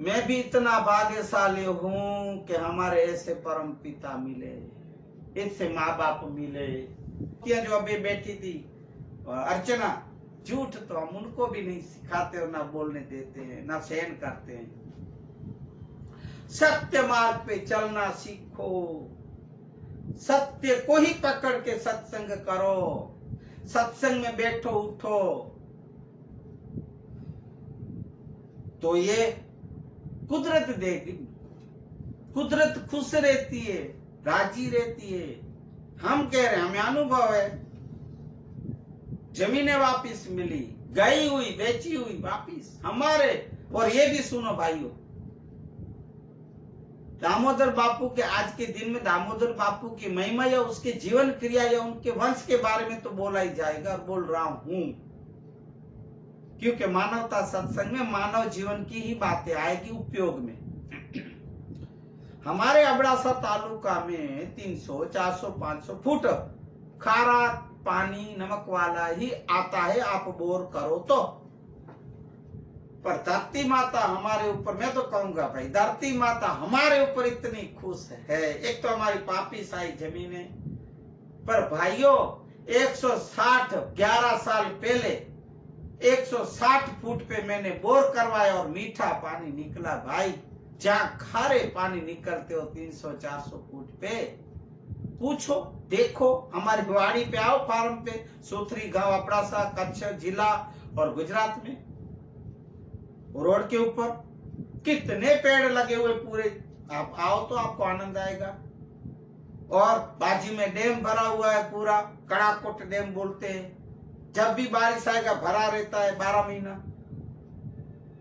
मैं भी इतना भाग्यशाली हूं कि हमारे ऐसे परम पिता मिले, इससे माँ बाप मिले। जो अभी बैठी थी अर्चना, झूठ तो हम उनको भी नहीं सिखाते और ना बोलने देते हैं, ना सहन करते हैं। सत्य मार्ग पे चलना सीखो, सत्य को ही पकड़ के सत्संग करो, सत्संग में बैठो उठो तो ये कुदरत देगी। कुदरत खुश रहती है, राजी रहती है। हम कह रहे हैं, हमें अनुभव है, जमीनें वापिस मिली, गई हुई बेची हुई वापिस हमारे। और ये भी सुनो भाइयों, दामोदर बापू के आज के दिन में दामोदर बापू की महिमा या उसके जीवन क्रिया या उनके वंश के बारे में तो बोला ही जाएगा, और बोल रहा हूं, क्योंकि मानवता सत्संग में मानव जीवन की ही बातें आएगी उपयोग में। हमारे अबड़ासा तालुका में 300, 400, 500 फुट खारा पानी नमक वाला ही आता है, आप बोर करो तो। पर धरती माता हमारे ऊपर, मैं तो कहूंगा भाई, धरती माता हमारे ऊपर इतनी खुश है। एक तो हमारी पापी साई जमीनें, पर भाइयों 160 11 साल पहले 160 फुट पे मैंने बोर करवाया और मीठा पानी निकला भाई। जहां खारे पानी निकलते हो 300-400 फुट पे, पूछो देखो, हमारी गुवाड़ी पे आओ, फार्म पे, सूथरी गांव अपड़ासा, कच्छ जिला और गुजरात में रोड के ऊपर कितने पेड़ लगे हुए पूरे। आप आओ तो आपको आनंद आएगा। और बाजी में डैम भरा हुआ है पूरा, कड़ाकोट डैम बोलते हैं। जब भी बारिश आएगा भरा रहता है 12 महीना।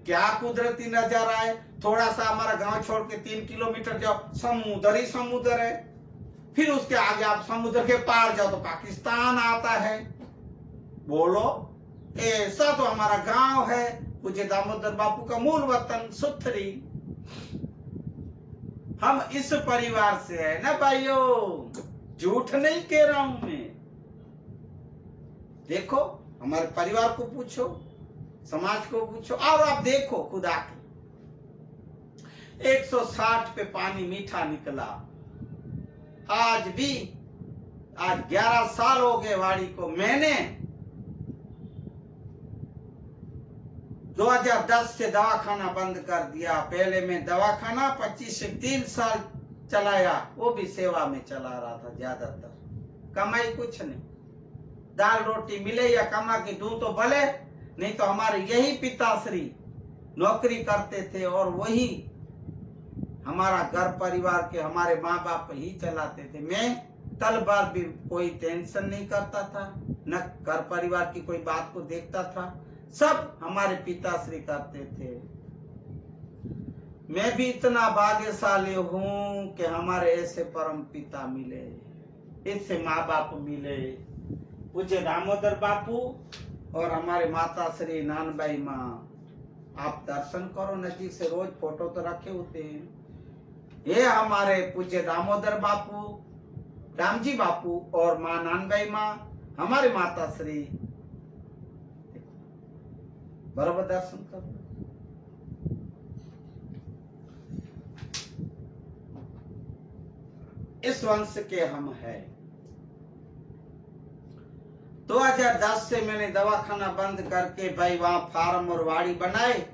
क्या कुदरती नजारा है। थोड़ा सा हमारा गांव छोड़ के 3 किलोमीटर जाओ, समुद्र ही समुद्र है। फिर उसके आगे आप समुद्र के पार जाओ तो पाकिस्तान आता है। बोलो, ऐसा तो हमारा गांव है, पूज्य दामोदर बापू का मूल वतन सुथरी। हम इस परिवार से है ना भाइयों, झूठ नहीं कह रहा हूं मैं। देखो, हमारे परिवार को पूछो, समाज को पूछो, और आप देखो खुद आके 160 पे पानी मीठा निकला। आज 11 साल हो गए वाड़ी को। मैंने 2010 से दवाखाना बंद कर दिया। पहले मैं दवाखाना 25 से 3 साल चलाया, वो भी सेवा में चला रहा था ज्यादातर। कमाई कुछ नहीं, दाल रोटी मिले या कमा के दूं तो भले, नहीं तो हमारे यही पिताश्री नौकरी करते थे और वही हमारा घर परिवार के हमारे माँ बाप ही चलाते थे। मैं कल बार भी कोई टेंशन नहीं करता था, न घर परिवार की कोई बात को देखता था, सब हमारे पिताश्री करते थे। मैं भी इतना भाग्यशाली हूं कि हमारे ऐसे परम पिता मिले, इससे माँ बाप मिले, पूज्य दामोदर बापू और हमारे माता श्री नानबाई माँ। आप दर्शन करो नजीक से, रोज फोटो तो रखे होते हैं। ये हमारे पूज्य दामोदर बापू, रामजी बापू और माँ नानबाई माँ, हमारे माता श्री। बराबर दर्शन करो। इस वंश के हम हैं। 2010 से मैंने दवाखाना बंद करके भाई वहां फार्म और वाड़ी बनाए,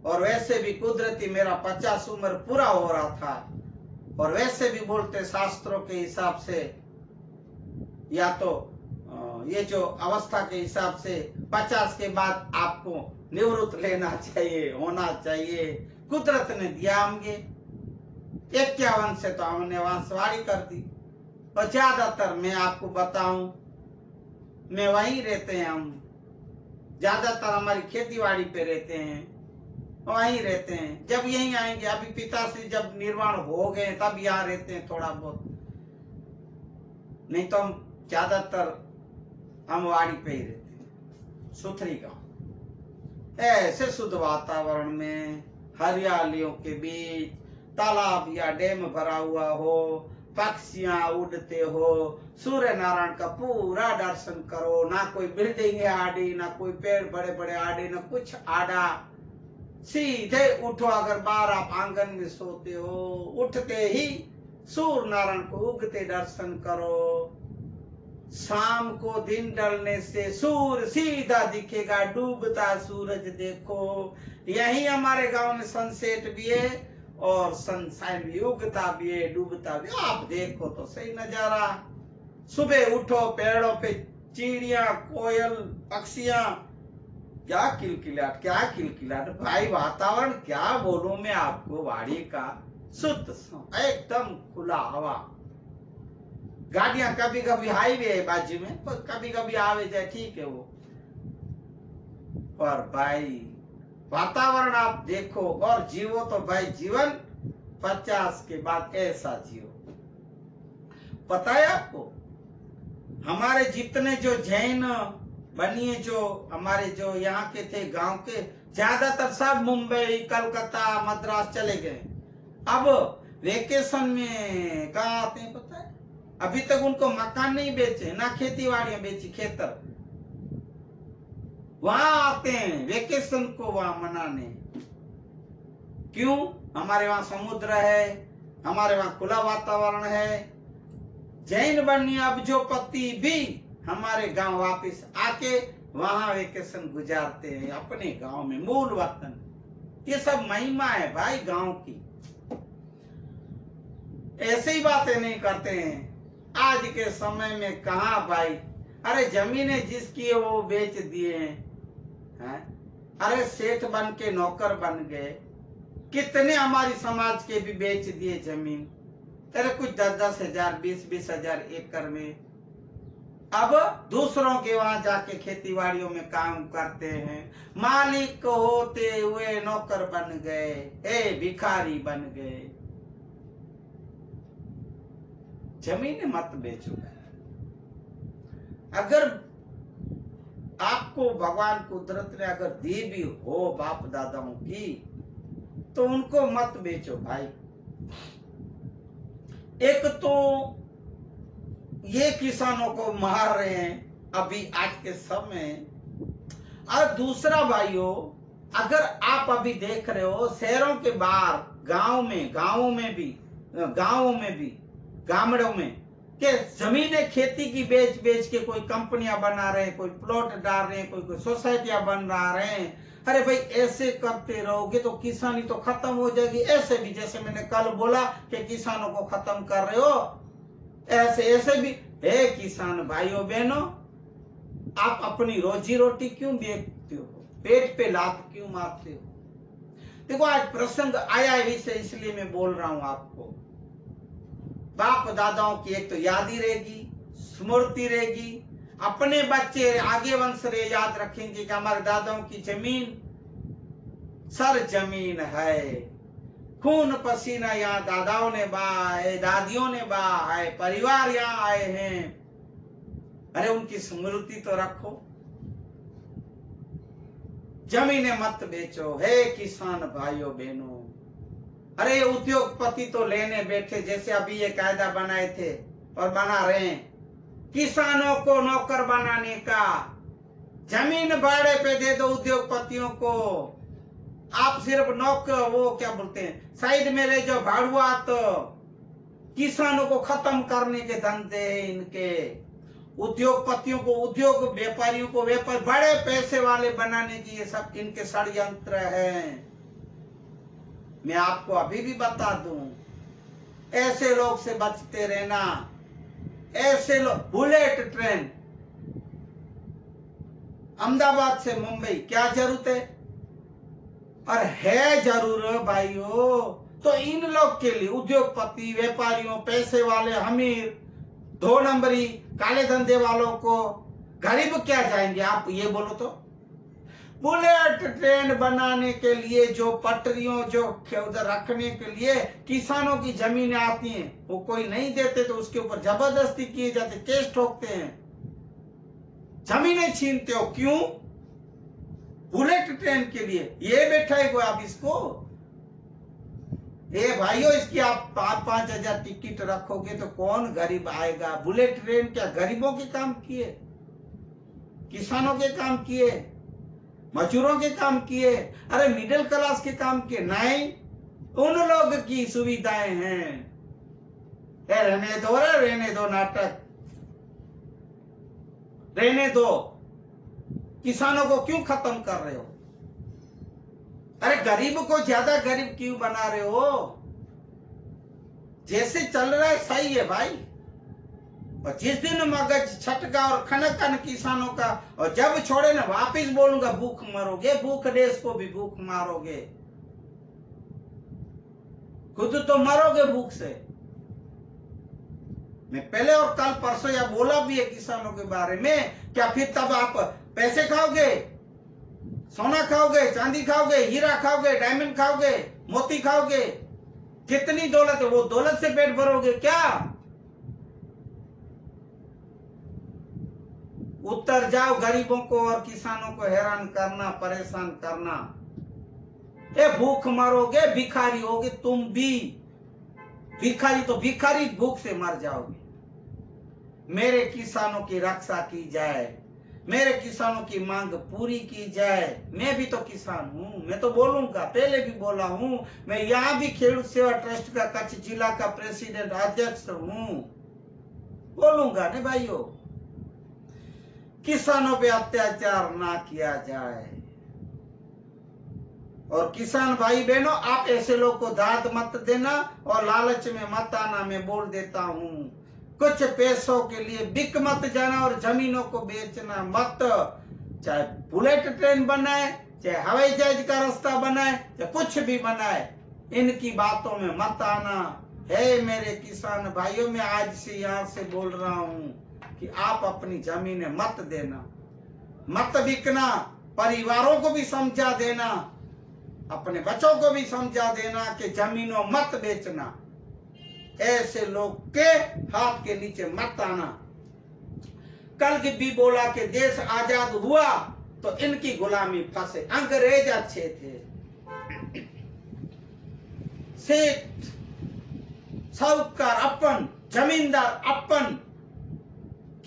और वैसे भी कुदरती मेरा 50 उम्र पूरा हो रहा था, और वैसे भी बोलते शास्त्रों के हिसाब से, या तो ये जो अवस्था के हिसाब से 50 के बाद आपको निवृत्त लेना चाहिए, होना चाहिए। कुदरत ने दिया हमगे 51 से तो हमने वंशवाड़ी कर दी। और ज्यादातर मैं आपको बताऊं, मैं वहीं रहते हैं। हम ज्यादातर हमारी खेतीबाड़ी पे रहते हैं, वहीं रहते हैं। जब यहीं आएंगे, अभी पिताश्री जब निर्वाण हो गए तब यहाँ रहते हैं थोड़ा बहुत, नहीं तो हम ज्यादातर हम वाड़ी पे ही रहते हैं, सुथरी गांव। ऐसे शुद्ध वातावरण में, हरियालियों के बीच, तालाब या डैम भरा हुआ हो, पक्षियां उड़ते हो, सूर्य नारायण का पूरा दर्शन करो। ना कोई बिल्डिंग आड़ी, ना कोई पेड़ बड़े बड़े आड़े, ना कुछ आड़ा, सीधे उठो। अगर बाहर आप आंगन में सोते हो, उठते ही सूर्य नारायण को उगते दर्शन करो। शाम को दिन ढलने से सूर्य सीधा दिखेगा, डूबता सूरज देखो। यही हमारे गांव में सनसेट भी है और सनशाइन भी, उगता भी है डूबता भी। आप देखो तो सही नजारा। सुबह उठो, पेड़ों पे चिड़िया, कोयल, पक्षियां, क्या किलकिलाट, क्या किलकिलाट भाई। वातावरण क्या बोलूं मैं आपको, वाड़ी का शुद्ध एकदम खुला हवा। गाड़ियां कभी कभी हाईवे है बाजू में, पर कभी कभी आवे जाए, ठीक है वो। पर भाई वातावरण आप देखो और जियो तो भाई जीवन 50 के बाद ऐसा जियो। पता है आपको, हमारे जितने जो जैन बनिए, जो हमारे जो यहाँ के थे गांव के, ज्यादातर सब मुंबई, कलकत्ता, मद्रास चले गए। अब वेकेशन में कहाँ आते हैं पता है? अभी तक उनको मकान नहीं बेचे, ना खेती बाड़ियां बेची, खेतर। वहां आते हैं वेकेशन को वहां मनाने। क्यों? हमारे वहां समुद्र है, हमारे वहां खुला वातावरण है। जैन बनिए अब जो पति भी हमारे गांव वापस आके वहां वेकेशन गुजारते हैं, अपने गांव में, मूल वतन। ये सब महिमा है भाई गांव की। ऐसे ही बातें नहीं करते हैं आज के समय में। कहा भाई, अरे जमीनें जिसकी है वो बेच दिए हैं। अरे सेठ बन के नौकर बन गए। कितने हमारी समाज के भी बेच दिए जमीन। अरे कुछ 10-10 हजार, 20-20 हजार एकड़ में। अब दूसरों के वहां जाके खेती बाड़ियों में काम करते हैं। मालिक होते हुए नौकर बन गए, भिखारी बन गए। जमीनें मत बेचो। अगर आपको भगवान कुदरत ने अगर दी भी हो बाप दादाओं की, तो उनको मत बेचो भाई। एक तो ये किसानों को मार रहे हैं अभी आज के समय, और दूसरा भाइयों, अगर आप अभी देख रहे हो शहरों के बाहर गांवों में भी गामड़ों में के जमीनें खेती की बेच बेच के कोई कंपनियां बना रहे हैं, कोई प्लॉट डाल रहे हैं, कोई सोसाइटियां बन रहे हैं। अरे भाई ऐसे करते रहोगे तो किसानी तो खत्म हो जाएगी। ऐसे भी जैसे मैंने कल बोला कि किसानों को खत्म कर रहे हो, ऐसे भी हे किसान भाइयों बहनों, आप अपनी रोजी रोटी क्यों देखते हो? पेट पे लात क्यों मारते हो? देखो आज प्रसंग आया है विषय, इसलिए मैं बोल रहा हूं आपको। बाप दादाओं की एक तो याद ही रहेगी, स्मृति रहेगी। अपने बच्चे आगे वंश रहे याद रखेंगे कि हमारे दादाओं की जमीन सर जमीन है, खून पसीना यहाँ दादाओं ने बहा है, दादियों ने बहा है, परिवार यहाँ आए हैं। अरे उनकी स्मृति तो रखो। जमीनें मत बेचो हे किसान भाइयों बहनों। अरे उद्योगपति तो लेने बैठे, जैसे अभी ये कायदा बनाए थे और बना रहे हैं किसानों को नौकर बनाने का। जमीन भाड़े पे दे दो उद्योगपतियों को। आप सिर्फ नौकर, वो क्या बोलते हैं, साइड में ले जाओ भाड़ुआ। तो किसानों को खत्म करने के धंधे हैं इनके। उद्योगपतियों को, उद्योग व्यापारियों को व्यापार, बड़े पैसे वाले बनाने की ये सब इनके षड्यंत्र हैं। मैं आपको अभी भी बता दूं, ऐसे लोग से बचते रहना। ऐसे लोग, बुलेट ट्रेन अहमदाबाद से मुंबई, क्या जरूरत है? और है जरूर भाइयों, तो इन लोग के लिए, उद्योगपति, व्यापारियों, पैसे वाले, अमीर, 2 नंबरी, काले धंधे वालों को, गरीब क्या जाएंगे आप ये बोलो तो? बुलेट ट्रेन बनाने के लिए जो पटरियों जो उधर रखने के लिए किसानों की जमीनें आती हैं, वो कोई नहीं देते तो उसके ऊपर जबरदस्ती किए जाते, केस ठोकते हैं, जमीनें छीनते हो। क्यों? बुलेट ट्रेन के लिए। ये बैठा है आप इसको, ये भाइयों, इसकी आप 5-5 हजार टिकट रखोगे तो कौन गरीब आएगा? बुलेट ट्रेन क्या गरीबों के काम किए, किसानों के काम किए? मजदूरों के काम किए, अरे मिडिल क्लास के काम किए नहीं। उन लोग की सुविधाएं हैं। रहने दो नाटक, रहने दो। किसानों को क्यों खत्म कर रहे हो? अरे गरीब को ज्यादा गरीब क्यों बना रहे हो? जैसे चल रहा है सही है भाई। और जिस दिन मगज छटका और खनकन किसानों का, और जब छोड़े ना वापिस बोलूंगा भूख मरोगे, भूख देश को भी भूख मारोगे, खुद तो मरोगे भूख से। मैं पहले और कल परसों या बोला भी है किसानों के बारे में। क्या फिर तब आप पैसे खाओगे, सोना खाओगे, चांदी खाओगे, हीरा खाओगे, डायमंड खाओगे, मोती खाओगे? कितनी दौलत है, वो दौलत से पेट भरोगे क्या? उत्तर जाओ गरीबों को और किसानों को हैरान करना, परेशान करना। ये भूख मरोगे, भिखारी होगे तुम भी। भिखारी तो भिखारी भूख से मर जाओगे। मेरे किसानों की रक्षा की जाए, मेरे किसानों की मांग पूरी की जाए। मैं भी तो किसान हूं, मैं तो बोलूंगा, पहले भी बोला हूं। मैं यहाँ भी खेडूत सेवा ट्रस्ट का कच्छ जिला का प्रेसिडेंट अध्यक्ष हूं। बोलूंगा नहीं भाइयों, किसानों पे अत्याचार ना किया जाए। और किसान भाई बहनों, आप ऐसे लोग को दाद मत देना और लालच में मत आना। मैं बोल देता हूं, कुछ पैसों के लिए बिक मत जाना और जमीनों को बेचना मत। चाहे बुलेट ट्रेन बनाए, चाहे हवाई जहाज का रास्ता बनाए, चाहे कुछ भी बनाए, इनकी बातों में मत आना। हे मेरे किसान भाइयों, मैं आज से यहाँ से बोल रहा हूं कि आप अपनी जमीनें मत देना, मत बिकना। परिवारों को भी समझा देना, अपने बच्चों को भी समझा देना कि जमीनों मत बेचना। ऐसे लोग के हाथ के नीचे मत आना। कल भी बोला कि देश आजाद हुआ तो इनकी गुलामी फंसे। अंग्रेज अच्छे थे, सेठ साहूकार अपन, जमींदार अपन,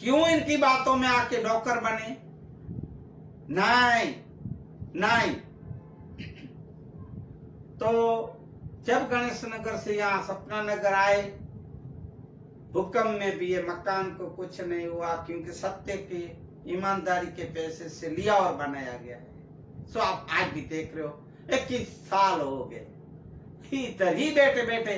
क्यों इनकी बातों में आके नौकर बने? नहीं नहीं। तो जब गणेश नगर से यहाँ सपना नगर आए, हुक्म में भी ये मकान को कुछ नहीं हुआ, क्योंकि सत्य की ईमानदारी के पैसे से लिया और बनाया गया है। सो आप आज भी देख रहे हो, 21 साल हो गए, इधर ही बैठे बैठे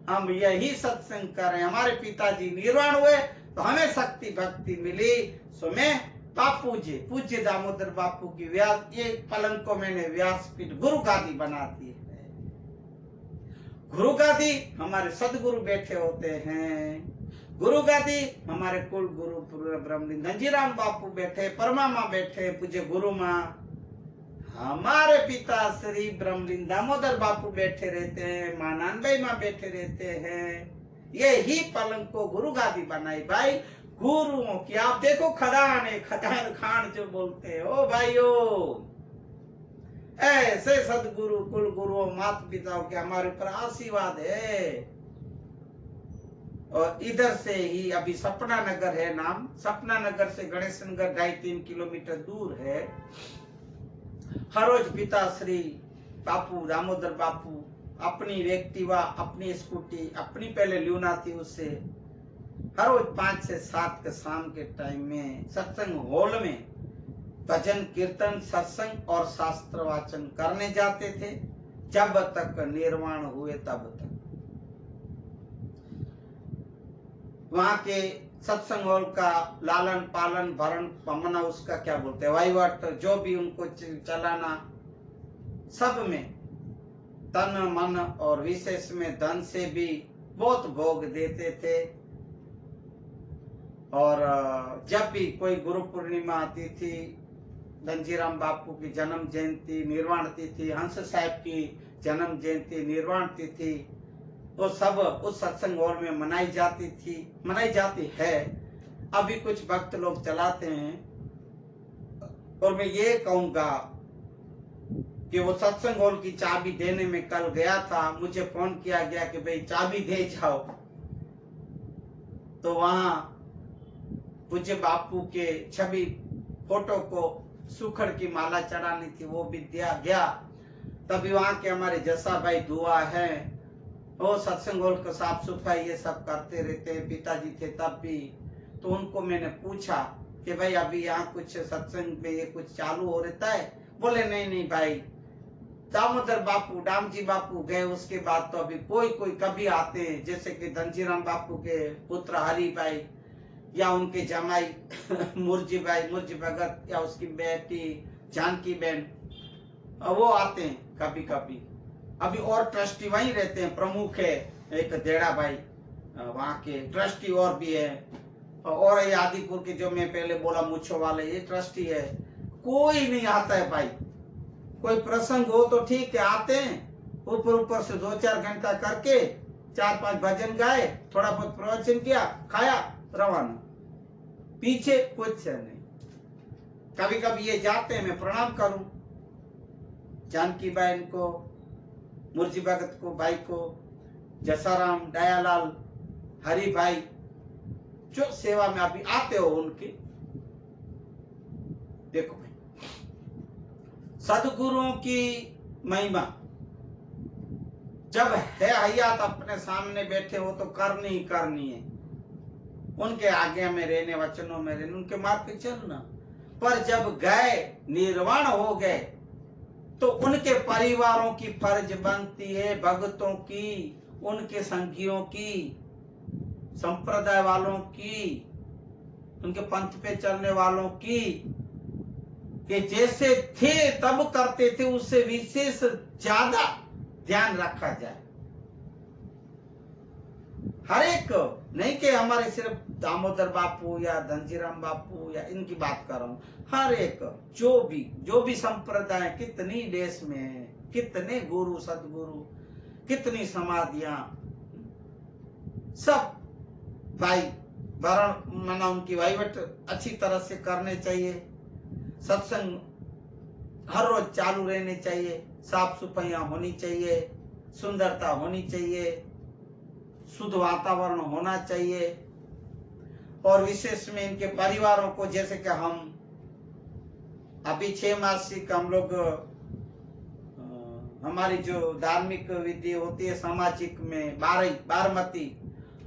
हम यही सत्संग कर रहे हैं। हमारे पिताजी निर्वाण हुए तो हमें शक्ति भक्ति मिली। सो मैं बापू जी, पूज्य दामोदर बापू की व्यास, ये पलंग को मैंने व्यासपीठ गुरु गादी बना दी है। गुरु गादी हमारे सदगुरु बैठे होते हैं। गुरु गादी हमारे कुल गुरु ब्रह्मलीन धनजीराम बापू बैठे, परमामा बैठे, पूज्य गुरु माँ, हमारे पिता श्री ब्रह्मलीन दामोदर बापू बैठे रहते हैं, माँ नानबाई माँ बैठे रहते हैं। ये ही पलंग को गुरु गादी बनाई भाई गुरुओं की। आप देखो खदान है, खदान खान जो बोलते हो भाइयों, ऐसे सदगुरु कुल गुरुओं माता पिताओं के हमारे ऊपर आशीर्वाद है। और इधर से ही अभी सपना नगर है नाम, सपना नगर से गणेश नगर 2.5-3 किलोमीटर दूर है। हर रोज पिता श्री बापू दामोदर बापू अपनी एक्टिवा, अपनी स्कूटी, अपनी पहले ल्यूना थी, उससे हर रोज 5 से 7 के शाम के टाइम में सत्संग हॉल में भजन कीर्तन सत्संग और शास्त्र वाचन करने जाते थे, जब तक निर्वाण हुए तब तक। वहां के सत्संग हॉल का लालन पालन भरण पमना, उसका क्या बोलते हैं, वहीवट, जो भी उनको चलाना, सब में तन मन और विशेष में धन से भी बहुत भोग देते थे। और जब भी कोई गुरु पूर्णिमा आती थी, धनजीराम बापू की जन्म जयंती, निर्वाण तिथि, हंस साहब की जन्म जयंती, निर्वाण तिथि, वो सब उस सत्संग हॉल में मनाई जाती है। अभी कुछ भक्त लोग चलाते हैं। और मैं ये कहूंगा कि वो सत्संग हॉल की चाबी देने में कल गया था, मुझे फोन किया गया कि भाई चाबी दे जाओ। तो वहां पूज्य बापू के छवि फोटो को सुखड़ की माला चढ़ानी थी, वो भी दिया गया। तभी वहां के हमारे जसा भाई दुआ है, वो सत्संग हॉल का साफ सफाई ये सब करते रहते हैं, पिताजी थे तब भी। तो उनको मैंने पूछा कि भाई अभी यहाँ कुछ सत्संग में ये कुछ चालू हो रहता है? बोले नहीं नहीं भाई, दामोदर बापू डाम जी बापू गए उसके बाद तो अभी कोई कोई कभी आते हैं, जैसे कि धनजीराम बापू के पुत्र हरि भाई या उनके जमाई मुर्जी भगत या उसकी बेटी जानकी बहन, वो आते हैं कभी कभी। अभी और ट्रस्टी वहीं रहते हैं, प्रमुख है एक देड़ा भाई, वहां के ट्रस्टी और भी है, और ये आदिपुर के जो मैं पहले बोला मुच्छो वाले ये ट्रस्टी है। कोई नहीं आता है भाई, कोई प्रसंग हो तो ठीक है आते हैं, ऊपर से 2-4 घंटा करके 4-5 भजन गाए, थोड़ा बहुत प्रवचन किया, खाया, रवाना, पीछे कुछ नहीं। कभी कभी ये जाते हैं, मैं प्रणाम करूं जानकी बहन को, मुर्जी भगत को भाई को, जसाराम, दयालाल, हरि भाई जो सेवा में अभी आते हो उनकी। देखो भाई सदगुरुओं की महिमा जब है हयात अपने सामने बैठे हो तो करनी ही करनी है, उनके आज्ञा में रहने, वचनों में रहने, उनके मार्ग पे चलना। पर जब गए निर्वाण हो गए तो उनके परिवारों की फर्ज बनती है, भक्तों की, उनके संगियों की, संप्रदाय वालों की, उनके पंथ पे चलने वालों की, कि जैसे थे तब करते थे उससे विशेष ज्यादा ध्यान रखा जाए। हर एक, नहीं कि हमारे सिर्फ दामोदर बापू या धनजीराम बापू या इनकी बात कर रहा हूं, हर एक जो भी संप्रदाय कितनी देश में है, कितने गुरु सदगुरु, कितनी समाधियां, सब भाई वरण मना उनकी वहीवट अच्छी तरह से करने चाहिए, सत्संग हर रोज चालू रहने चाहिए, साफ सफाइयां होनी चाहिए, सुंदरता होनी चाहिए, शुद्ध वातावरण होना चाहिए। और विशेष में इनके परिवारों को, जैसे कि हम अभी 6 मासिक हम लोग हमारी जो धार्मिक विधि होती है सामाजिक में, बारमती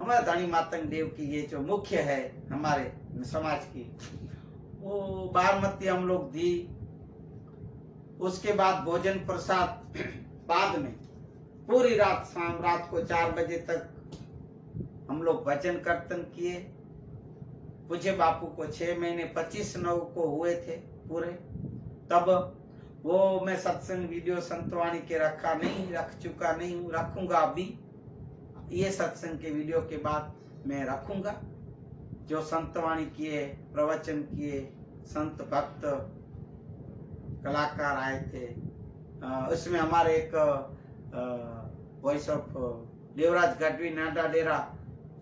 हमारे धनी मातंग देव की ये जो मुख्य है हमारे समाज की, वो बारमती हम लोग दी। उसके बाद भोजन प्रसाद बाद में पूरी रात, शाम रात को 4 बजे तक हम लोग भजन कीर्तन किए। पूज्य बापू को 6 महीने 25/9 को हुए थे पूरे, तब वो मैं सत्संग वीडियो संतवाणी के रख चुका नहीं हूँ, रखूंगा। अभी ये सत्संग के वीडियो के बाद मैं रखूंगा, जो संतवाणी किए, प्रवचन किए, संत भक्त कलाकार आए थे। उसमें हमारे एक वॉइस ऑफ देवराज गढ़वी नाडा डेरा,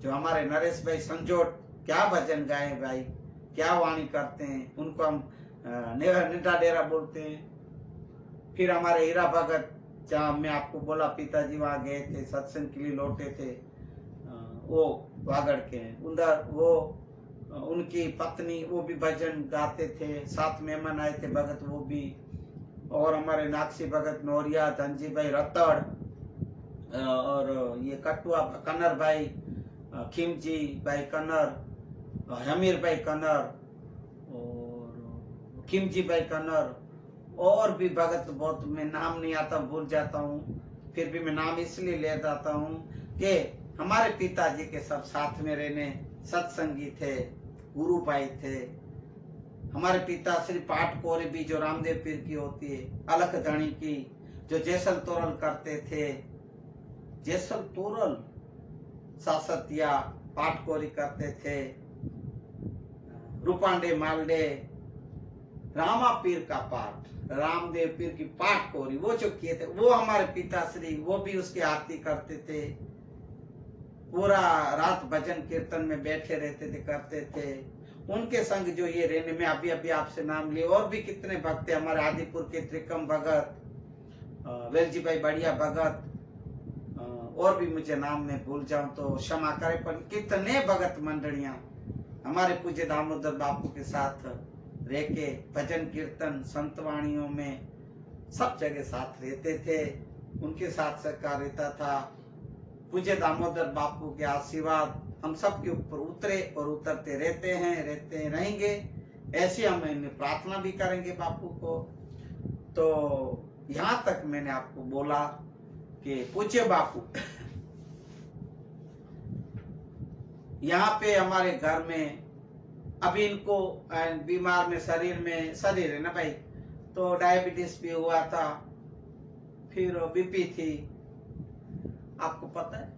जो हमारे नरेश भाई संजोट, क्या भजन गाए भाई, क्या वाणी करते हैं, उनको हम निडा डेरा बोलते हैं। फिर हमारे हीरा भगत, जहाँ मैं आपको बोला पिताजी वहां गए थे, सत्संग के लिए लौटे थे, वो वागड़ के हैं उधर, वो उनकी पत्नी वो भी भजन गाते थे, 7 मेहमान आए थे भगत वो भी। और हमारे नागसी भगत नौरिया, धनजी भाई रतड़, और ये कटुआ कन्नर भाई, खिमजी भाई कन्नर, हमीर भाई कन्नर और खिमजी भाई कन्नर, और भी भगत बहुत, मैं नाम नहीं आता, भूल जाता हूँ, फिर भी मैं नाम इसलिए ले जाता हूँ कि हमारे पिताजी के सब साथ में रहने सत्संगी थे, गुरु भाई थे। हमारे पिता श्री पाठ कोरी भी, जो रामदेव पीर की होती है, अलख धनी की, जो जैसल तोरल करते थे, जैसल तोरल सासत या पाठ कोरी करते थे, रूपांडे मालडे, रामा पीर का पाठ, रामदेव पीर की पाठ कोरी, वो जो किए थे, वो हमारे पिताश्री, वो भी उसकी आरती करते थे, पूरा रात भजन कीर्तन में बैठे रहते थे, करते थे। उनके संग जो ये रहने में अभी आपसे नाम लिए, और भी कितने भक्त थे हमारे आदिपुर के, त्रिकम भगत, वेलजी भाई बढ़िया भगत, और भी मुझे नाम में भूल जाऊं तो क्षमा करें, पर कितने भगत मंडलियां हमारे पूज्य दामोदर बापू के साथ रह के भजन कीर्तन संतवाणियों में सब जगह साथ रहते थे। उनके साथ सहकारिता था। पूज्य दामोदर बापू के आशीर्वाद हम सब के ऊपर उतरे और उतरते रहते हैं, रहते रहेंगे। ऐसी हम प्रार्थना भी करेंगे बापू को। तो यहाँ तक मैंने आपको बोला कि पूज्य बापू यहाँ पे हमारे घर में अभी इनको बीमार में शरीर है ना भाई, तो डायबिटीज भी हुआ था, फिर बीपी थी, आपको पता है।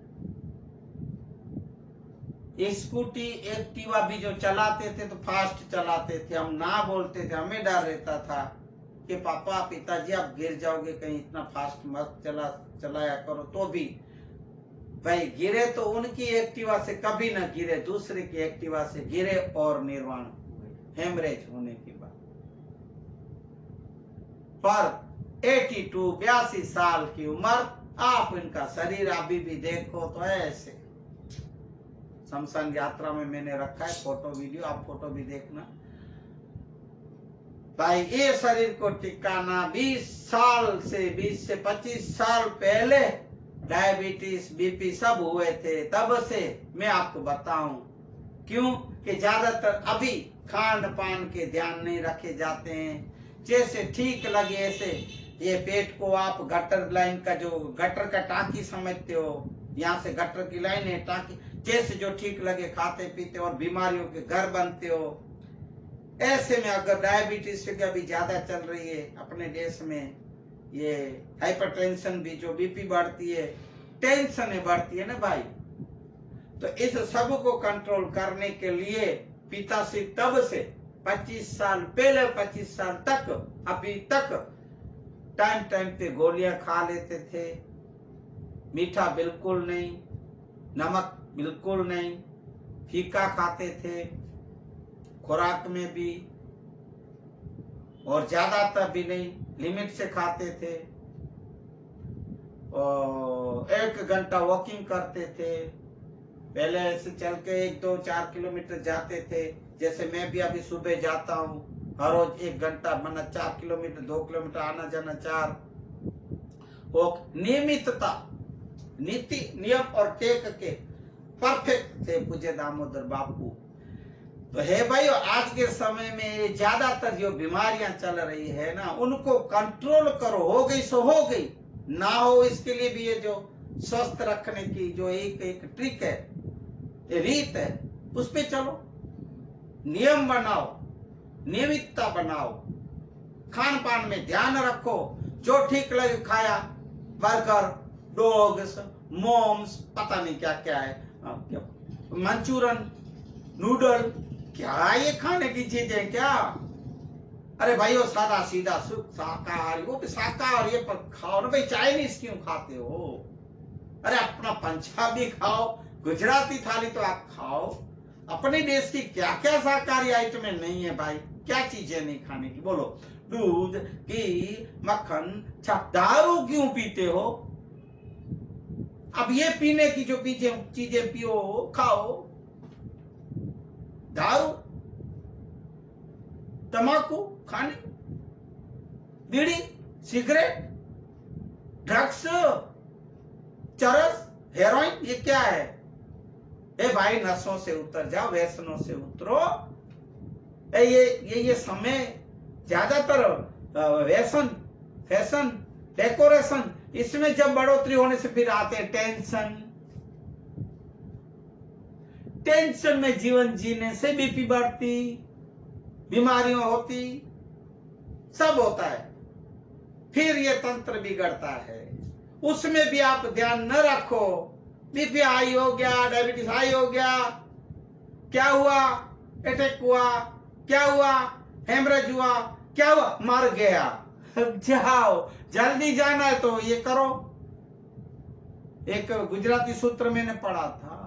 स्कूटी एक्टिवा भी जो चलाते थे तो फास्ट चलाते थे, हम ना बोलते थे, हमें डर रहता था कि पापा पिताजी आप गिर जाओगे, कहीं इतना फास्ट मत चलाया करो। तो भी भाई गिरे तो उनकी एक्टिवा से कभी ना गिरे, दूसरे की एक्टिवा से गिरे और निर्वाण हुए हेमरेज होने के बाद। पर 82 साल की उम्र, आप इनका शरीर अभी भी देखो तो ऐसे। शमशान यात्रा में मैंने रखा है फोटो वीडियो, आप फोटो भी देखना भाई। ये शरीर को टिकाना 20 से 25 साल पहले डायबिटीज बीपी सब हुए थे, तब से मैं आपको बताऊं। क्यों कि ज्यादातर अभी खान पान के ध्यान नहीं रखे जाते हैं। जैसे ठीक लगे ऐसे ये पेट को आप गटर लाइन का, जो गटर का टांकी समझते हो, यहाँ से गटर की लाइन है टांकी, जैसे जो ठीक लगे खाते पीते और बीमारियों के घर बनते हो। ऐसे में अगर डायबिटीज की अभी ज्यादा चल रही है अपने देश में, ये हाइपरटेंशन भी, जो बीपी बढ़ती है, टेंशन बढ़ती है ना भाई, तो इस सब को कंट्रोल करने के लिए पिताश्री तब से 25 साल पहले 25 साल तक अभी तक टाइम पे गोलियां खा लेते थे। मीठा बिल्कुल नहीं, नमक बिल्कुल नहीं, फीका खाते थे खुराक में भी, और ज्यादातर भी नहीं, लिमिट से खाते थे। और 1 घंटा वॉकिंग करते थे। पहले ऐसे चल के 1-2-4 किलोमीटर जाते थे, जैसे मैं भी अभी सुबह जाता हूँ हर रोज 1 घंटा, मतलब 4 किलोमीटर, 2 किलोमीटर आना जाना 4। नियमितता, नीति नियम और टेक के परफेक्ट थे पूज्य दामोदर बापू। तो है भाई, आज के समय में ज्यादातर जो बीमारियां चल रही है ना, उनको कंट्रोल करो। हो गई सो हो गई, ना हो इसके लिए भी ये जो स्वस्थ रखने की जो एक ट्रिक है, रीत है, उस पे चलो। नियम बनाओ, नियमितता बनाओ, खान पान में ध्यान रखो, जो ठीक लगे खाया। बर्गर, डॉग्स, मोम्स, पता नहीं क्या क्या है, मंचूरियन, नूडल, क्या ये खाने की चीजें क्या? अरे भाई वो सादा सीधा शाकाहारी, वो भी शाकाहारी पर खाओ ना भाई। चाइनीज क्यों खाते हो? अरे अपना पंजाबी खाओ, गुजराती थाली तो आप खाओ। अपने देश की क्या क्या शाकाहारी आइटमें नहीं है भाई? क्या चीजें नहीं खाने की बोलो? दूध, घी, मक्खन, दारू क्यों पीते हो? अब ये पीने की जो चीजें पियो, खाओ। दारू, तंबाकू खाने, बीड़ी, सिगरेट, ड्रग्स, चरस, हेरोइन, ये क्या है? ए भाई नशों से उतर जाओ, व्यसनों से उतरो। ये समय ज्यादातर व्यसन, फैशन, डेकोरेशन, इसमें जब बढ़ोतरी होने से फिर आते हैं टेंशन। टेंशन में जीवन जीने से बीपी बढ़ती, बीमारियां होती, सब होता है। फिर ये तंत्र बिगड़ता है। उसमें भी आप ध्यान न रखो, बीपी हाई हो गया, डायबिटीज हाई हो गया, क्या हुआ? अटैक हुआ, क्या हुआ? हेमरेज हुआ, क्या हुआ? मर गया। जाओ, जल्दी जाना है तो ये करो। एक गुजराती सूत्र मैंने पढ़ा था,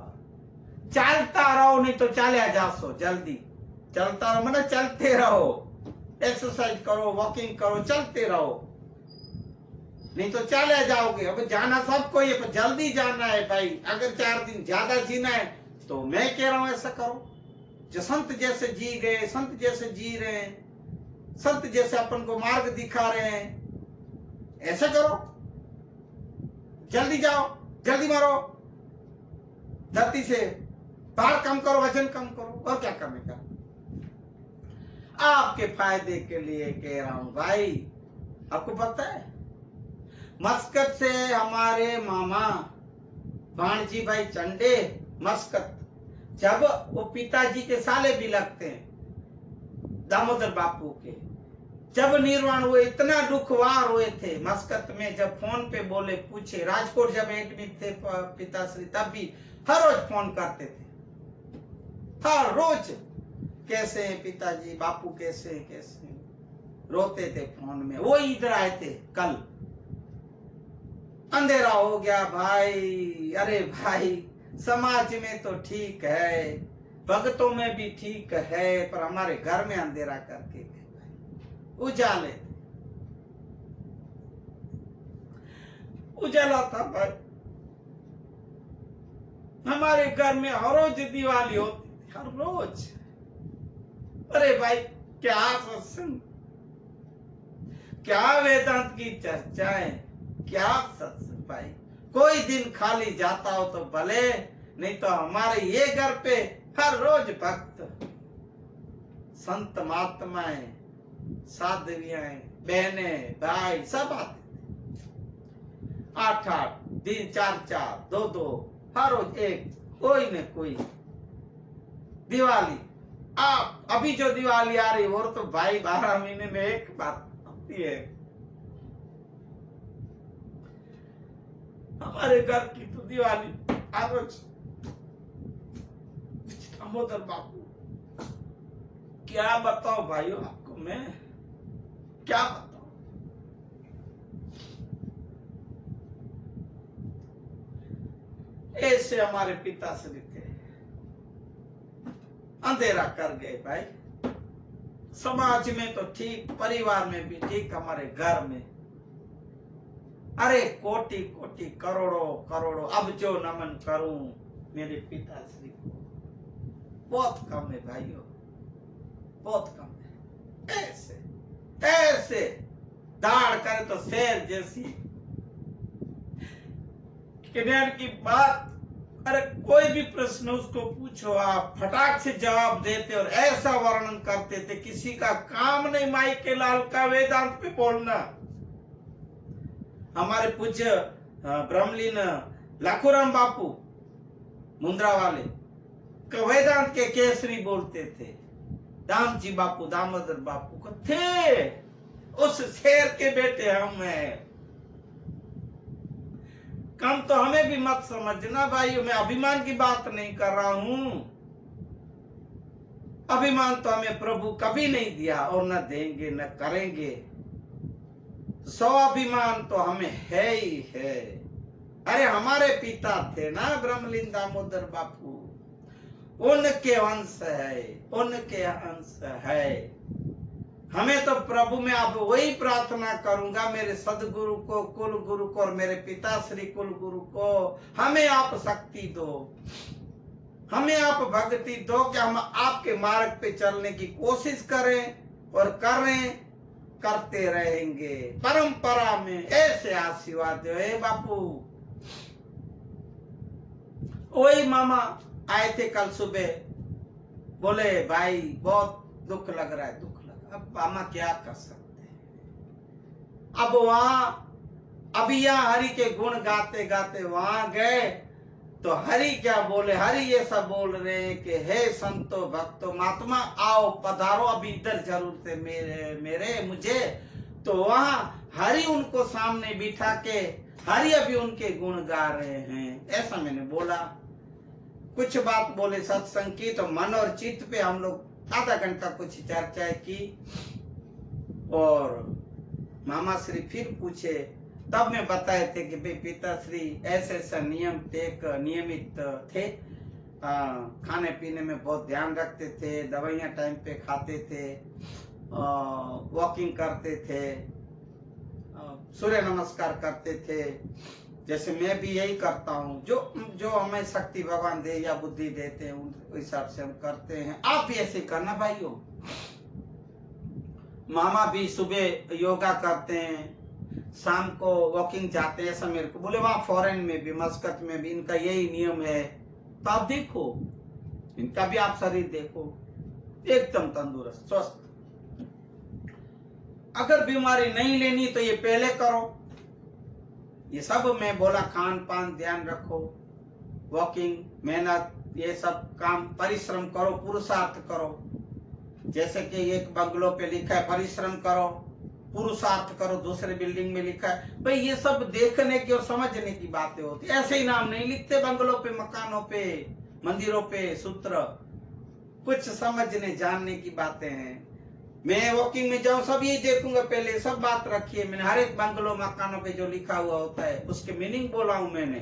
चलता रहो नहीं तो चाल्या जासो। जल्दी चलता रहो मतलब चलते रहो, एक्सरसाइज करो, वॉकिंग करो, चलते रहो, नहीं तो चाल्या जाओगे। अब जाना सबको ये, पर जल्दी जाना है भाई। अगर 4 दिन ज्यादा जीना है तो मैं कह रहा हूं ऐसा करो। जो संत जैसे जी गए, संत जैसे जी रहे हैं, संत जैसे अपन को मार्ग दिखा रहे हैं, ऐसा करो, जल्दी जाओ, जल्दी मारो, धरती से भार कम करो, वजन कम करो, और क्या करने का। आपके फायदे के लिए कह रहा हूं भाई। आपको पता है मस्कत से हमारे मामा भाणजी भाई चंडे मस्कत, जब वो पिताजी के साले भी लगते हैं दामोदर बापू के, जब निर्वाण हुए इतना दुखवार हुए थे मस्कत में, जब फोन पे बोले पूछे, राजकोट जब एडमिट थे पिताश्री तब भी हर रोज फोन करते थे, हर रोज, कैसे हैं पिताजी, बापू कैसे कैसे, रोते थे फोन में। वो इधर आए थे कल, अंधेरा हो गया भाई, अरे भाई समाज में तो ठीक है, भक्तों में भी ठीक है, पर हमारे घर में अंधेरा करके उजाले, उजाला था भाई। हमारे घर में हर रोज दिवाली होती थी, हर रोज। अरे भाई क्या सत्संग, क्या वेदांत की चर्चाएं, क्या सत्संग भाई। कोई दिन खाली जाता हो तो भले, नहीं तो हमारे ये घर पे हर रोज भक्त, संत महात्माएं, साधवियां, बहने भाई सब आते थे। 8-8 दिन, 4-4, 2-2, हर रोज एक कोई न कोई दिवाली। आप अभी जो दिवाली आ रही वो तो भाई 12 महीने में एक बार आती है। हमारे घर की तो दिवाली हर रोज। दामोदर बापू क्या बताओ भाइयों आपको, मैं क्या बताऊं। ऐसे हमारे पिताश्री थे, अंधेरा कर गए भाई। समाज में तो ठीक, परिवार में भी ठीक, हमारे घर में अरे कोटि कोटि करोड़ों करोड़ों, अब जो नमन करूं मेरे पिताश्री को, बहुत कम है भाइयों, बहुत कम है। ऐसे ऐसे दाढ़ करे तो शेर जैसी किनार की बात। अरे कोई भी प्रश्न उसको पूछो, आप फटाक से जवाब देते और ऐसा वर्णन करते थे, किसी का काम नहीं माई के लाल का वेदांत पे बोलना। हमारे पूज्य ब्रह्मलीन लाखोराम बापू मुंद्रा वाले वेदांत के केसरी बोलते थे। दाम जी बापू, दामोदर बापू को थे, उस शेर के बेटे हम हैं। कम तो हमें भी मत समझना भाई, मैं अभिमान की बात नहीं कर रहा हूं। अभिमान तो हमें प्रभु कभी नहीं दिया और न देंगे न करेंगे। स्वाभिमान तो हमें है ही है। अरे हमारे पिता थे ना ब्रह्मलीन दामोदर बापू, उनके अंश है, उनके अंश है। हमें तो प्रभु में अब वही प्रार्थना करूंगा, मेरे सदगुरु को, कुल गुरु को और मेरे पिताश्री कुल गुरु को, हमें आप शक्ति दो, हमें आप भक्ति दो कि हम आपके मार्ग पे चलने की कोशिश करें और करें, करते रहेंगे परंपरा में। ऐसे आशीर्वाद दो हे बापू। वही मामा आए थे कल सुबह, बोले भाई बहुत दुख लग रहा है, दुख लग। अब मामा क्या कर सकते हैं। अब वहां अभी यहाँ हरि के गुण गाते गाते वहां गए तो हरि क्या बोले, हरि ये सब बोल रहे हैं कि हे संतो भक्तो महात्मा आओ पधारो, अभी इधर जरूरत है मेरे मुझे। तो वहां हरि उनको सामने बिठा के हरि अभी उनके गुण गा रहे हैं। ऐसा मैंने बोला, कुछ बात बोले सत्संग की, तो मन और चित्त पे हम लोग आधा घंटा कुछ चर्चा की। और मामा श्री फिर पूछे, तब मैं बताए थे कि भाई पिताश्री ऐसे ऐसा नियमित थे, खाने पीने में बहुत ध्यान रखते थे, दवाइयां टाइम पे खाते थे, वॉकिंग करते थे, सूर्य नमस्कार करते थे, जैसे मैं भी यही करता हूँ। जो हमें शक्ति भगवान दे या बुद्धि देते हैं उस हिसाब से हम करते हैं। आप भी ऐसे करना भाइयों। मामा भी सुबह योगा करते हैं, शाम को वॉकिंग जाते हैं, ऐसा मेरे को बोले। वहां फॉरेन में भी, मस्कत में भी इनका यही नियम है। तो आप देखो, इनका भी आप शरीर देखो, एकदम तंदुरुस्त स्वस्थ। अगर बीमारी नहीं लेनी तो ये पहले करो। ये सब मैं बोला, खान पान ध्यान रखो, वॉकिंग, मेहनत, ये सब काम, परिश्रम करो, पुरुषार्थ करो। जैसे कि एक बंगलों पे लिखा है परिश्रम करो, पुरुषार्थ करो, दूसरे बिल्डिंग में लिखा है। भाई ये सब देखने की और समझने की बातें होती, ऐसे ही नाम नहीं लिखते बंगलों पे, मकानों पे, मंदिरों पे सूत्र। कुछ समझने जानने की बातें हैं। मैं वॉकिंग में जाऊं सब यही देखूंगा, पहले सब बात रखी है मैंने। हर एक बंगलों मकानों पे जो लिखा हुआ होता है उसके मीनिंग बोला हूं मैंने।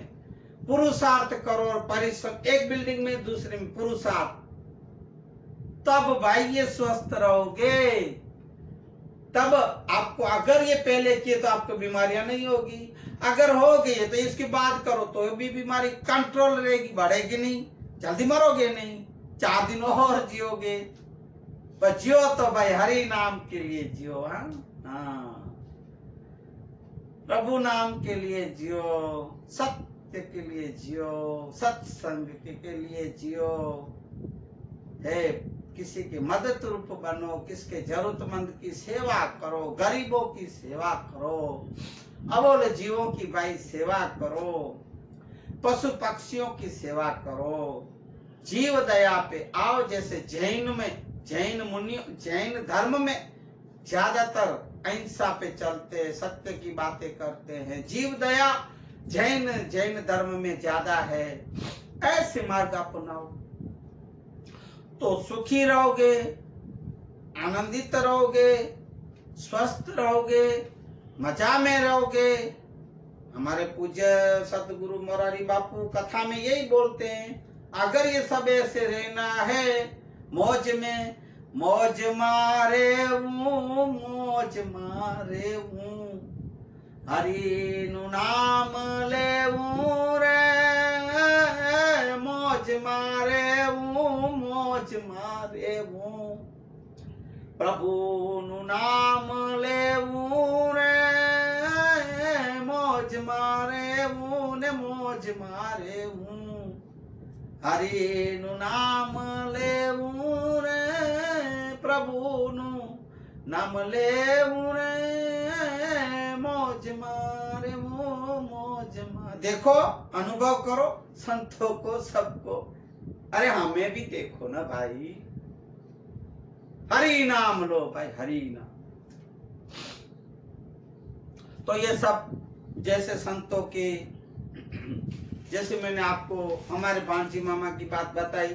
पुरुषार्थ करो और परिश्रम, एक बिल्डिंग में दूसरे में पुरुषार्थ, तब भाई ये स्वस्थ रहोगे। तब आपको, अगर ये पहले किए तो आपको बीमारियां नहीं होगी। अगर हो गई है तो इसके बाद करो तो भी बीमारी कंट्रोल रहेगी, बढ़ेगी नहीं, जल्दी मरोगे नहीं, 4 दिन और जियोगे। पर जियो तो भाई हरि नाम के लिए जियो। हाँ, प्रभु नाम के लिए जियो, सत्य के लिए जियो, सत्संग के लिए जियो। है, किसी के मदद रूप बनो, किसके जरूरतमंद की सेवा करो, गरीबों की सेवा करो, अबोले जीवों की भाई सेवा करो, पशु पक्षियों की सेवा करो, जीव दया पे आओ। जैसे जैन में, जैन मुनि, जैन धर्म में ज्यादातर अहिंसा पे चलते, सत्य की बातें करते हैं। जीव दया जैन धर्म में ज्यादा है। ऐसे मार्ग अपनाओ तो सुखी रहोगे, आनंदित रहोगे, स्वस्थ रहोगे, मजा में रहोगे। हमारे पूज्य सतगुरु मोरारी बापू कथा में यही बोलते हैं, अगर ये सब ऐसे रहना है, मौज में, मौज मारे हरि नु नाम ले रे, मौज मारे प्रभु नु नाम ले रे, मौज मारे हरि नु नाम ले रे, प्रभु नु नाम ले रे, मौज मारे देखो, अनुभव करो संतों को, सबको। अरे हमें भी देखो ना भाई, हरि नाम लो भाई, हरि नाम। तो ये सब जैसे संतों के, जैसे मैंने आपको हमारे बांची मामा की बात बताई,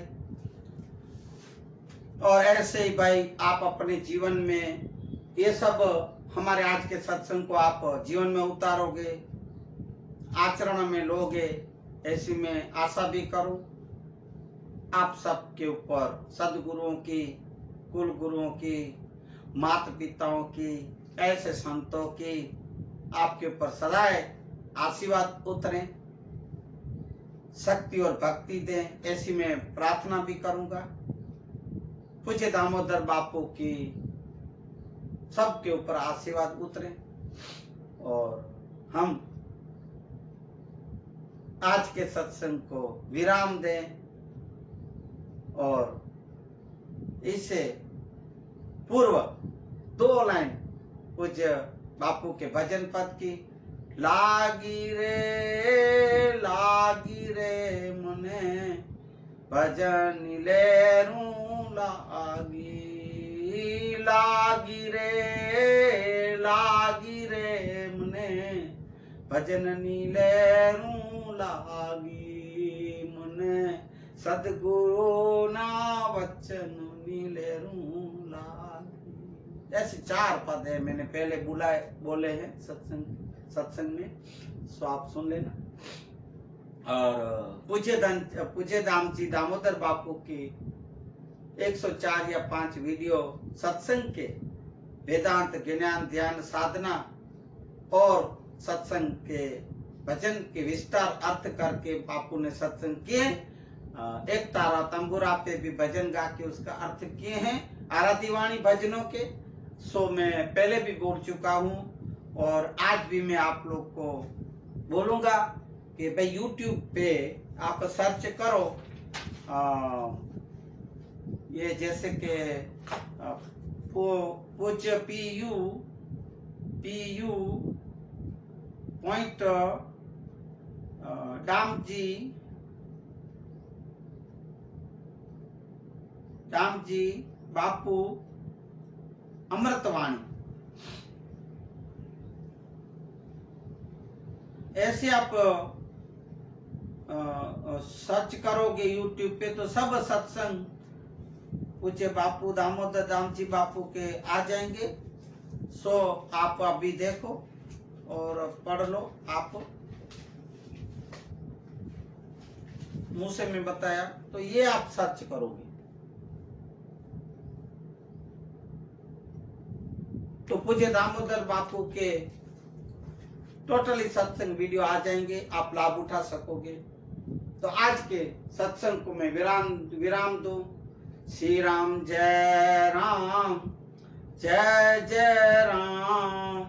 और ऐसे ही भाई आप अपने जीवन में ये सब हमारे आज के सत्संग को आप जीवन में उतारोगे, आचरण में लोगे, ऐसी मैं आशा भी करूं। आप सबके ऊपर सदगुरुओं की, कुल गुरुओं की, माता पिताओं की, ऐसे संतों की आपके ऊपर सदाए आशीर्वाद उतरे, शक्ति और भक्ति दें, ऐसी मैं प्रार्थना भी करूंगा। पूज्य दामोदर बापू की सबके ऊपर आशीर्वाद उतरे और हम आज के सत्संग को विराम दें। और इससे पूर्व 2 लाइन पूज्य बापू के भजन पद की, लागी रे मुने भजन लेरू लागी रे मुने भजन नीलेरू लागी, मुने सदगुरु ना वचन नीलेरू लागी। ऐसे 4 पद है, मैंने पहले बोले हैं सत्संग में, सो आप सुन लेना। और पूज्य दामजी दामोदर बापू की 104 या 5 वीडियो सत्संग के वेदांत ज्ञान ध्यान साधना और सत्संग के भजन के विस्तार अर्थ करके बापू ने सत्संग किए। एक तारा तंबूरा पे भी भजन गा के उसका अर्थ किए हैं, आराधीवाणी भजनों के। सो मैं पहले भी बोल चुका हूँ और आज भी मैं आप लोग को बोलूंगा कि भाई YouTube पे आप सर्च करो ये जैसे कि पूज्य पीयू पॉइंट दाम जी बापू अमृतवाणी, ऐसे आप सर्च करोगे YouTube पे तो सब सत्संग पूज्य बापू दामोदर दाम जी बापू के आ जाएंगे। सो आप अभी देखो और पढ़ लो। आप मुंह से मैं बताया तो ये आप सर्च करोगे तो पूज्य दामोदर बापू के टोटली सत्संग वीडियो आ जाएंगे, आप लाभ उठा सकोगे। तो आज के सत्संग को मैं विराम दूं। श्री राम जय राम, जय जय राम।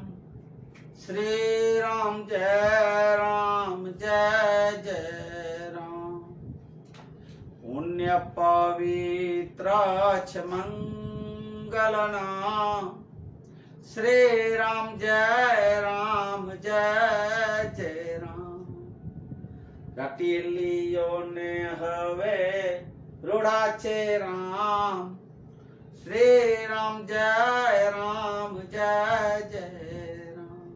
श्री राम जय राम, जय जय राम। पुण्य पवित्र मंगल नाम, श्री राम जय राम, जय जय राम। रटी लियो ने हवे रूढ़ाचे राम, श्री राम जय राम, जय जय राम।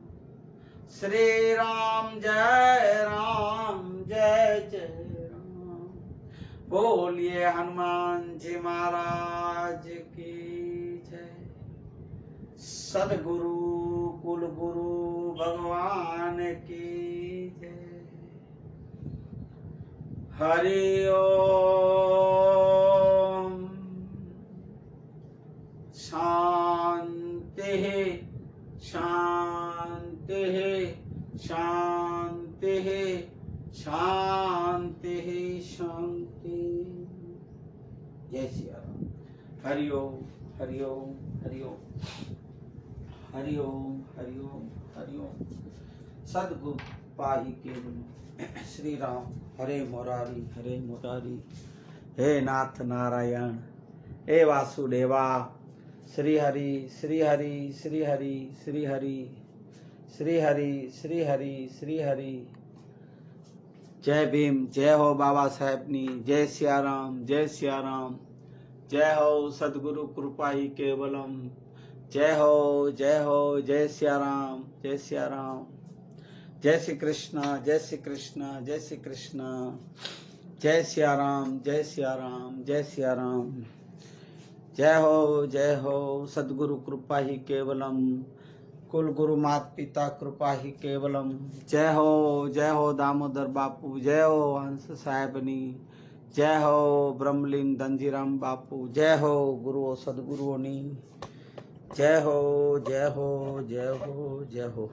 श्री राम जय राम, जय जय राम। बोलिए हनुमान जी महाराज की जय। सदगुरु कुल गुरु भगवान की जय। हरि ओम। शांति शांति शांति शांति शांति। जय श्री राम। हरि ओम, हरि ओम, हरि ओम, हरि ओम, हरि ओम, हरि ओम। सद्गुरु पाही केवल श्री राम। हरे मुरारी, हरे मुरारी। हे नाथ नारायण, हे वासुदेवा। श्री हरि, श्री हरि, श्री हरि, श्री हरि, श्री हरि, श्री हरि, श्री हरि। जय भीम, जय हो बाबा साहेबनी, जय सिया राम, जय सिया राम। जय हो सद्गुरु कृपा ही केवलम। जय हो, जय हो, जय सिया राम, जय सिया राम। जय श्री कृष्ण, जय श्री कृष्ण, जय श्री कृष्ण। जय सिया राम, जय सिया राम, जय सिया राम। जय हो सद्गुरु कृपा ही केवलम। कुल गुरु मात पिता कृपा ही केवलम। जय हो दामोदर बापू, जय हो हंस साहेबनी, जय हो ब्रह्मलीन धनजीराम बापू, जय हो गुरुओं सदगुरुओं नी। जय हो, जय हो, जय हो, जय हो।